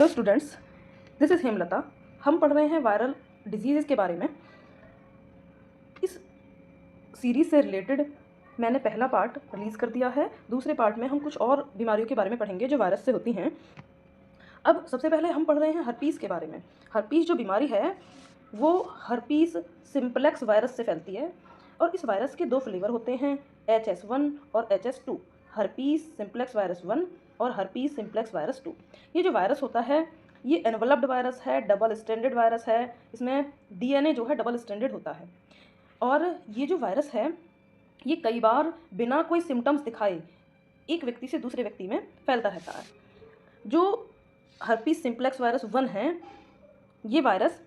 Hello students, this is Hemlata. हम पढ़ रहे हैं वायरल डिजीज़ के बारे में। इस सीरीज़ से रिलेटेड मैंने पहला पार्ट रिलीज़ कर दिया है। दूसरे पार्ट में हम कुछ और बीमारियों के बारे में पढ़ेंगे जो वायरस से होती हैं। अब सबसे पहले हम पढ़ रहे हैं हर्पीस के बारे में। हर्पीस जो बीमारी है वो हर्पीस सिम्प्लेक्स वायरस से फैलती है और इस वायरस के दो फ्लेवर होते हैं, HS1 और HS2। हर्पीस सिम्प्लेक्स वायरस 1 और हर्पीस सिम्प्लेक्स वायरस 2। ये जो वायरस होता है ये एनवलप्ड वायरस है, डबल स्ट्रैंडेड वायरस है। इसमें DNA जो है डबल स्ट्रैंडेड होता है और ये जो वायरस है ये कई बार बिना कोई सिम्टम्स दिखाए एक व्यक्ति से दूसरे व्यक्ति में फैलता रहता है। जो हर्पीस सिम्प्लेक्स वायरस 1 है ये वायरस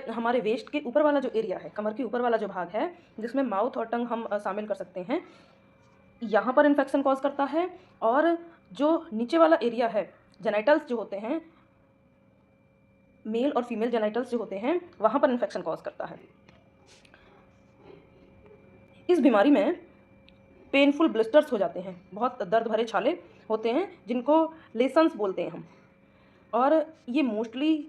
हमारे वेस्ट के ऊपर वाला जो एरिया है, कमर के ऊपर वाला जो भाग है जिसमें माउथ और टंग हम शामिल कर सकते हैं, यहाँ पर इन्फेक्शन कॉज करता है। और जो नीचे वाला एरिया है, जेनाइटल्स जो होते हैं, मेल और फीमेल जेनाइटल्स जो होते हैं, वहाँ पर इन्फेक्शन कॉज करता है। इस बीमारी में पेनफुल ब्लिस्टर्स हो जाते हैं, बहुत दर्द भरे छाले होते हैं जिनको लेसन्स बोलते हैं हम। और ये मोस्टली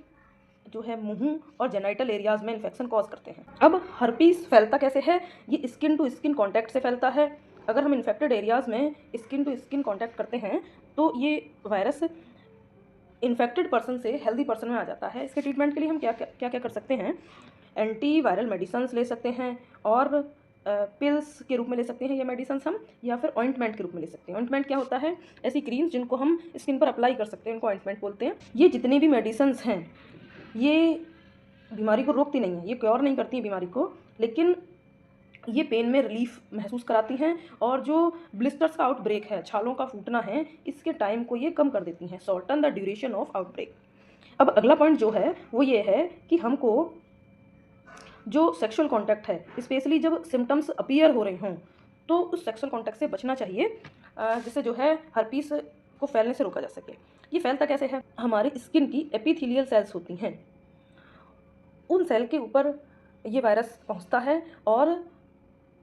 जो है मुंह और जेनाइटल एरियाज़ में इन्फेक्शन कॉज करते हैं। अब हर्पीस फैलता कैसे है? ये स्किन टू स्किन कांटेक्ट से फैलता है। अगर हम इन्फेक्टेड एरियाज़ में स्किन टू स्किन कांटेक्ट करते हैं तो ये वायरस इन्फेक्टेड पर्सन से हेल्दी पर्सन में आ जाता है। इसके ट्रीटमेंट के लिए हम क्या क्या कर सकते हैं? एंटी वायरल मेडिसिन्स ले सकते हैं और पिल्स के रूप में ले सकते हैं ये मेडिसिन्स हम, या फिर ऑइंटमेंट के रूप में ले सकते हैं। ऑइंटमेंट क्या होता है? ऐसी क्रीम्स जिनको हम स्किन पर अप्लाई कर सकते हैं, इनको ऑइंटमेंट बोलते हैं। ये जितनी भी मेडिसिन्स हैं ये बीमारी को रोकती नहीं है, ये क्योर नहीं करती हैं बीमारी को, लेकिन ये पेन में रिलीफ महसूस कराती हैं और जो ब्लिस्टर्स का आउटब्रेक है, छालों का फूटना है, इसके टाइम को ये कम कर देती हैं, shorten the duration of outbreak. अब अगला पॉइंट जो है वो ये है कि हमको जो सेक्सुअल कॉन्टैक्ट है, स्पेशली जब सिम्टम्स अपीयर हो रहे हों तो उस सेक्सुअल कॉन्टैक्ट से बचना चाहिए, जिससे जो है हर्पीस को फैलने से रोका जा सके। ये फैलता कैसे है? हमारी स्किन की एपिथेलियल सेल्स होती हैं, उन सेल के ऊपर ये वायरस पहुंचता है और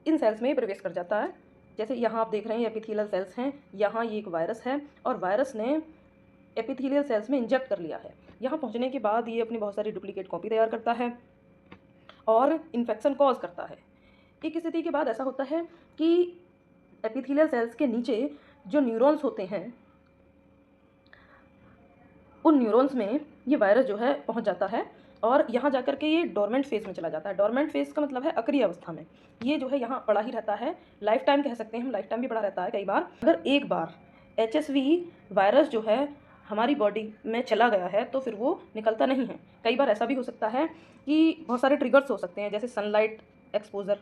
इन सेल्स में प्रवेश कर जाता है। जैसे यहाँ आप देख रहे हैं एपिथेलियल सेल्स हैं, यहाँ ये एक वायरस है और वायरस ने एपिथेलियल सेल्स में इंजेक्ट कर लिया है। यहाँ पहुँचने के बाद ये अपनी बहुत सारी डुप्लीकेट कॉपी तैयार करता है और इन्फेक्शन कॉज करता है। एक स्थिति के बाद ऐसा होता है कि एपिथेलियल सेल्स के नीचे जो न्यूरॉन्स होते हैं, उन न्यूरॉन्स में ये वायरस जो है पहुंच जाता है और यहाँ जाकर के ये डोरमेंट फेज में चला जाता है। डोरमेंट फेज का मतलब है अक्रिय अवस्था में। ये जो है यहाँ पड़ा ही रहता है, लाइफ टाइम कह सकते हैं हम, लाइफ टाइम भी पड़ा रहता है। कई बार अगर एक बार HSV वायरस जो है हमारी बॉडी में चला गया है तो फिर वो निकलता नहीं है। कई बार ऐसा भी हो सकता है कि बहुत सारे ट्रिगर्स हो सकते हैं, जैसे सनलाइट एक्सपोजर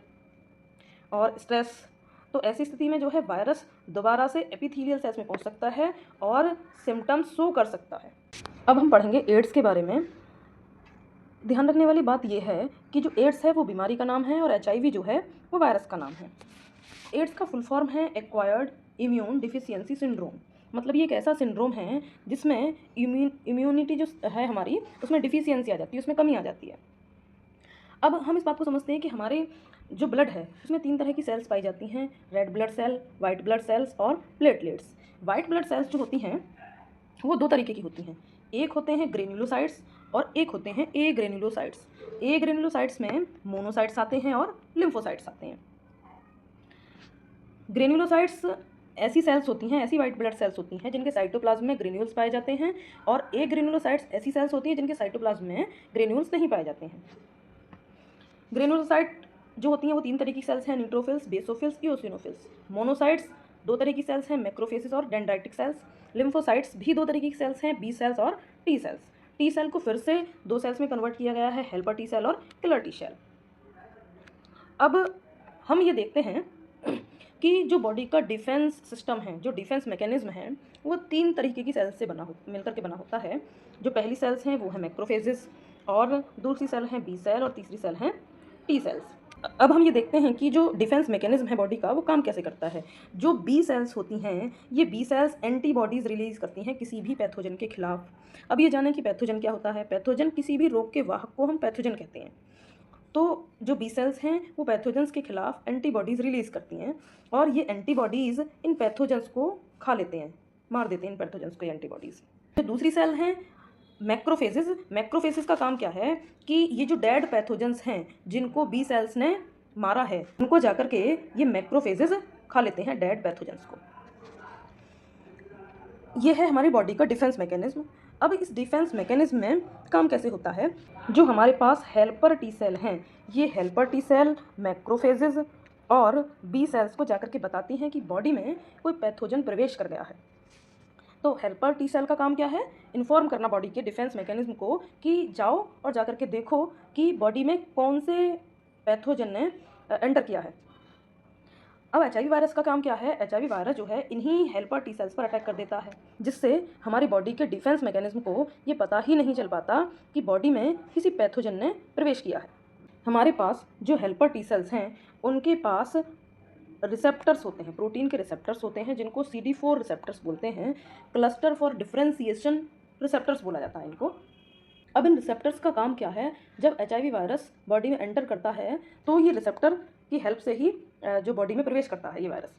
और स्ट्रेस। तो ऐसी स्थिति में जो है वायरस दोबारा से एपिथेलियल सेल्स में पहुंच सकता है और सिम्टम्स शो कर सकता है। अब हम पढ़ेंगे एड्स के बारे में। ध्यान रखने वाली बात यह है कि जो एड्स है वो बीमारी का नाम है और HIV जो है वो वायरस का नाम है। एड्स का फुल फॉर्म है एक्वायर्ड इम्यून डिफिशियंसी सिंड्रोम। मतलब ये एक ऐसा सिंड्रोम है जिसमें इम्यूनिटी जो है हमारी, उसमें डिफिशियंसी आ जाती है, उसमें कमी आ जाती है। अब हम इस बात को समझते हैं कि हमारे जो ब्लड है उसमें 3 तरह की सेल्स पाई जाती हैं, red blood cell, white blood cells और प्लेटलेट्स। वाइट ब्लड सेल्स जो होती हैं वो 2 तरीके की होती हैं, एक होते हैं ग्रेन्युलोसाइट्स और एक होते हैं ए ग्रेन्युलोसाइट्स। ए ग्रेन्युलोसाइट्स में मोनोसाइट्स आते हैं और लिम्फोसाइट्स आते हैं। ग्रेन्युलोसाइट्स ऐसी सेल्स होती हैं, ऐसी वाइट ब्लड सेल्स होती हैं जिनके साइटोप्लाज्म में ग्रेन्यूल्स पाए जाते हैं, और ए ग्रेन्युलोसाइट्स ऐसी सेल्स होती हैं जिनके साइटोप्लाज्म में ग्रेन्यूल्स नहीं पाए जाते हैं। ग्रेन्युलोसाइट जो होती हैं वो 3 तरह की सेल्स हैं, न्यूट्रोफिल्स, बेसोफिल्स, इओसिनोफिल्स। मोनोसाइट्स 2 तरह की सेल्स हैं, मैक्रोफेसिस और डेंड्राइटिक सेल्स। लिम्फोसाइट्स भी 2 तरह की सेल्स हैं, बी सेल्स और टी सेल्स। टी सेल को फिर से 2 सेल्स में कन्वर्ट किया गया है, हेल्पर टी सेल और किलर टी सेल। अब हम ये देखते हैं कि जो बॉडी का डिफेंस सिस्टम है, जो डिफेंस मैकेनिज्म है, वो 3 तरीके की सेल्स से मिलकर के बना होता है। जो पहली सेल्स हैं वो है मैक्रोफेजेस, और दूसरी सेल हैं बी सेल, और तीसरी सेल हैं टी सेल्स। अब हम ये देखते हैं कि जो डिफेंस मैकेनिज्म है बॉडी का वो काम कैसे करता है। जो बी सेल्स होती हैं, ये बी सेल्स एंटीबॉडीज़ रिलीज़ करती हैं किसी भी पैथोजन के खिलाफ। अब ये जानें कि पैथोजन क्या होता है। पैथोजन किसी भी रोग के वाहक को हम पैथोजन कहते हैं। तो जो बी सेल्स हैं वो पैथोजेंस के खिलाफ एंटीबॉडीज़ रिलीज़ करती हैं और ये एंटीबॉडीज़ इन पैथोजेंस को खा लेते हैं, मार देते हैं इन पैथोजेंस को एंटीबॉडीज़। तो दूसरी सेल हैं मैक्रोफेजेस का काम क्या है कि ये जो डेड पैथोजेंस हैं जिनको बी सेल्स ने मारा है उनको जाकर के ये मैक्रोफेजेस खा लेते हैं, डेड पैथोजेंस को। ये है हमारी बॉडी का डिफेंस मैकेनिज्म। अब इस डिफेंस मैकेनिज्म में काम कैसे होता है, जो हमारे पास हेल्पर टी सेल हैं, ये हेल्पर टी सेल मैक्रोफेजेस और बी सेल्स को जाकर के बताती हैं कि बॉडी में कोई पैथोजन प्रवेश कर गया है। तो हेल्पर टी सेल का काम क्या है, इन्फॉर्म करना बॉडी के डिफेंस मैकेनिज्म को कि जाओ और जाकर के देखो कि बॉडी में कौन से पैथोजन ने एंटर किया है। अब HIV वायरस का काम क्या है, HIV वायरस जो है इन्हीं हेल्पर टी सेल्स पर अटैक कर देता है, जिससे हमारी बॉडी के डिफेंस मैकेनिज्म को ये पता ही नहीं चल पाता कि बॉडी में किसी पैथोजन ने प्रवेश किया है। हमारे पास जो हेल्पर टी सेल्स हैं उनके पास रिसेप्टर्स होते हैं, प्रोटीन के रिसेप्टर्स होते हैं जिनको CD4 रिसेप्टर्स बोलते हैं, क्लस्टर फॉर डिफरेंशिएशन रिसेप्टर्स बोला जाता है इनको। अब इन रिसेप्टर्स का काम क्या है, जब HIV वायरस बॉडी में एंटर करता है तो ये रिसेप्टर की हेल्प से ही जो बॉडी में प्रवेश करता है ये वायरस।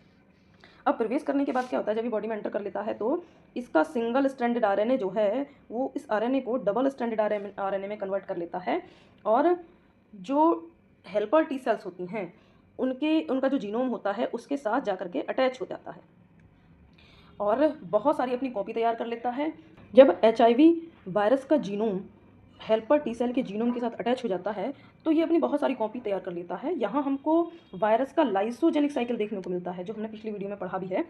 अब प्रवेश करने के बाद क्या होता है, जब ये बॉडी में एंटर कर लेता है तो इसका सिंगल स्ट्रैंडेड RNA जो है वो इस RNA को डबल स्ट्रैंडेड RNA में कन्वर्ट कर लेता है, और जो हेल्पर टी सेल्स होती हैं उनका जो जीनोम होता है उसके साथ जाकर के अटैच हो जाता है और बहुत सारी अपनी कॉपी तैयार कर लेता है। जब HIV वायरस का जीनोम हेल्पर टी सेल के जीनोम के साथ अटैच हो जाता है तो ये अपनी बहुत सारी कॉपी तैयार कर लेता है। यहाँ हमको वायरस का लाइसोजेनिक साइकिल देखने को मिलता है, जो हमने पिछली वीडियो में पढ़ा भी है।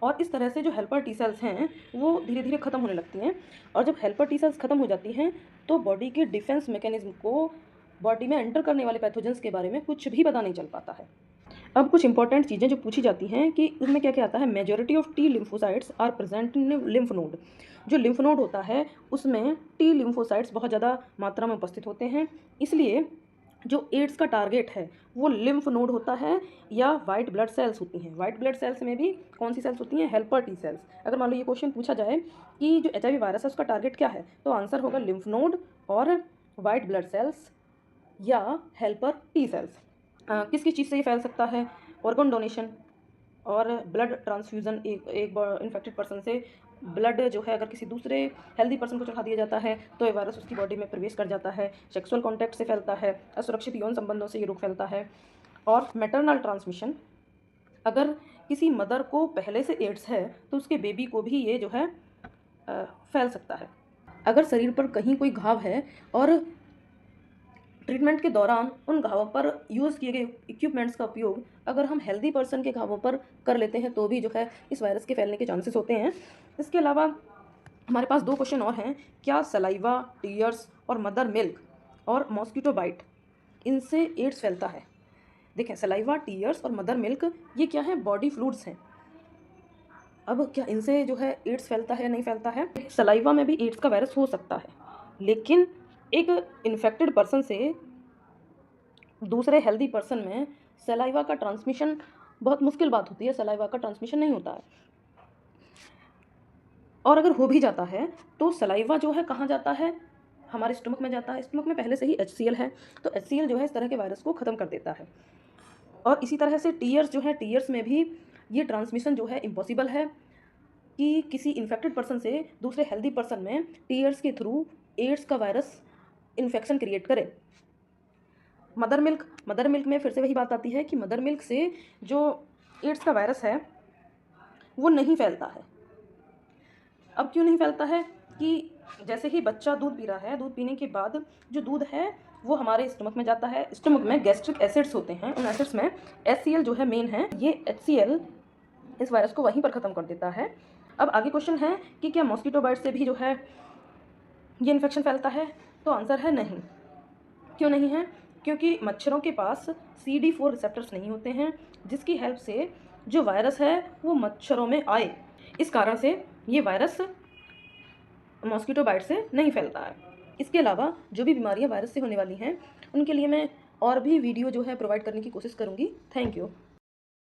और इस तरह से जो हेल्पर टी सेल्स हैं वो धीरे धीरे ख़त्म होने लगती हैं, और जब हेल्पर टी सेल्स ख़त्म हो जाती हैं तो बॉडी के डिफेंस मैकेनिज्म को बॉडी में एंटर करने वाले पैथोजेंस के बारे में कुछ भी पता नहीं चल पाता है। अब कुछ इंपॉर्टेंट चीज़ें जो पूछी जाती हैं कि उसमें क्या क्या आता है, majority of T lymphocytes are present in lymph node. जो लिम्फ नोड होता है उसमें T लिम्फोसाइट्स बहुत ज़्यादा मात्रा में उपस्थित होते हैं, इसलिए जो एड्स का टारगेट है वो लिम्फ नोड होता है या वाइट ब्लड सेल्स होती हैं। वाइट ब्लड सेल्स में भी कौन सी सेल्स होती हैं, हेल्पर टी सेल्स। अगर मान लो ये क्वेश्चन पूछा जाए कि जो HIV वायरस है उसका टारगेट क्या है, तो आंसर होगा लिम्फ नोड और वाइट ब्लड सेल्स या हेल्पर टी सेल्स। किस किस चीज़ से ये फैल सकता है, ऑर्गन डोनेशन और ब्लड ट्रांसफ्यूज़न। एक इन्फेक्टेड पर्सन से ब्लड जो है अगर किसी दूसरे हेल्दी पर्सन को चढ़ा दिया जाता है तो ये वायरस उसकी बॉडी में प्रवेश कर जाता है। सेक्सुअल कॉन्टैक्ट से फैलता है, असुरक्षित यौन संबंधों से ये रोग फैलता है। और मैटरनल ट्रांसमिशन, अगर किसी मदर को पहले से एड्स है तो उसके बेबी को भी ये जो है फैल सकता है। अगर शरीर पर कहीं कोई घाव है और ट्रीटमेंट के दौरान उन घावों पर यूज़ किए गए इक्विपमेंट्स का उपयोग अगर हम हेल्दी पर्सन के घावों पर कर लेते हैं तो भी जो है इस वायरस के फैलने के चांसेस होते हैं। इसके अलावा हमारे पास 2 क्वेश्चन और हैं, क्या सलाइवा, टीयर्स और मदर मिल्क और मॉस्किटो बाइट इनसे एड्स फैलता है। देखें, सलाइवा, टीयर्स और मदर मिल्क ये क्या है, बॉडी फ्लूइड्स हैं। अब क्या इनसे जो है एड्स फैलता है या नहीं फैलता है, सलाइवा में भी एड्स का वायरस हो सकता है, लेकिन एक इन्फेक्टेड पर्सन से दूसरे हेल्दी पर्सन में सलाइवा का ट्रांसमिशन बहुत मुश्किल बात होती है, सलाइवा का ट्रांसमिशन नहीं होता है। और अगर हो भी जाता है तो सलाइवा जो है कहाँ जाता है, हमारे स्टमक में जाता है। स्टमक में पहले से ही HCl है, तो HCl जो है इस तरह के वायरस को ख़त्म कर देता है। और इसी तरह से टीयर्स जो है, टीयर्स में भी ये ट्रांसमिशन जो है इम्पॉसिबल है कि किसी इन्फेक्टेड पर्सन से दूसरे हेल्दी पर्सन में टीयर्स के थ्रू एड्स का वायरस इन्फेक्शन क्रिएट करे। मदर मिल्क में फिर से वही बात आती है कि मदर मिल्क से जो एड्स का वायरस है वो नहीं फैलता है। अब क्यों नहीं फैलता है कि जैसे ही बच्चा दूध पी रहा है, दूध पीने के बाद जो दूध है वो हमारे स्टमक में जाता है। स्टमक में गैस्ट्रिक एसिड्स होते हैं, उन एसिड्स में HCl जो है मेन है, ये HCl इस वायरस को वहीं पर ख़त्म कर देता है। अब आगे क्वेश्चन है कि क्या मॉस्किटो बाइट से भी जो है ये इन्फेक्शन फैलता है, तो आंसर है नहीं। क्यों नहीं है, क्योंकि मच्छरों के पास CD4 रिसेप्टर्स नहीं होते हैं जिसकी हेल्प से जो वायरस है वो मच्छरों में आए। इस कारण से ये वायरस मॉस्किटो बाइट से नहीं फैलता है। इसके अलावा जो भी बीमारियां वायरस से होने वाली हैं उनके लिए मैं और भी वीडियो जो है प्रोवाइड करने की कोशिश करूँगी। Thank you.